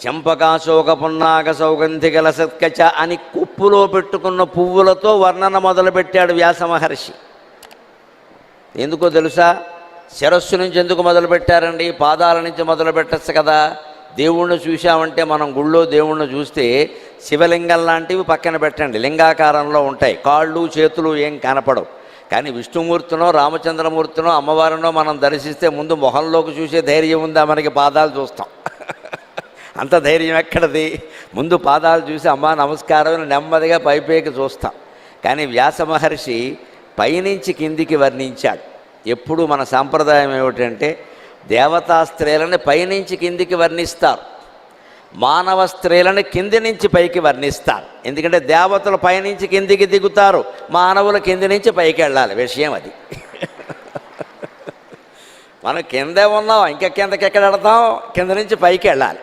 చెంపకాశోక పున్నాగ సౌగంధికల సత్కచ అని కుప్పులో పెట్టుకున్న పువ్వులతో వర్ణన మొదలుపెట్టాడు వ్యాస మహర్షి. ఎందుకో తెలుసా? శిరస్సు నుంచి ఎందుకు మొదలుపెట్టారండి? పాదాల నుంచి మొదలు పెట్టచ్చు కదా. దేవుణ్ణి చూశామంటే మనం గుళ్ళో దేవుణ్ణి చూస్తే శివలింగం లాంటివి పక్కన పెట్టండి, లింగాకారంలో ఉంటాయి, కాళ్ళు చేతులు ఏం కనపడవు. కానీ విష్ణుమూర్తినో రామచంద్రమూర్తినో అమ్మవారినో మనం దర్శిస్తే ముందు మొహంలోకి చూసే ధైర్యం ఉందా మనకి? పాదాలు చూస్తాం. అంత ధైర్యం ఎక్కడది? ముందు పాదాలు చూసి అమ్మా నమస్కారం నెమ్మదిగా పైపైకి చూస్తాం. కానీ వ్యాస మహర్షి పైనుంచి కిందికి వర్ణించాడు. ఎప్పుడు మన సాంప్రదాయం ఏమిటంటే దేవతా స్త్రీలని పైనుంచి కిందికి వర్ణిస్తారు, మానవ స్త్రీలని కింది నుంచి పైకి వర్ణిస్తారు. ఎందుకంటే దేవతలు పైనుంచి కిందికి దిగుతారు, మానవులు కింది నుంచి పైకి వెళ్ళాలి. విషయం అది. మనం కిందే ఉన్నాం, ఇంకా కిందకి ఎక్కడ వెళతాం? కింద నుంచి పైకి వెళ్ళాలి.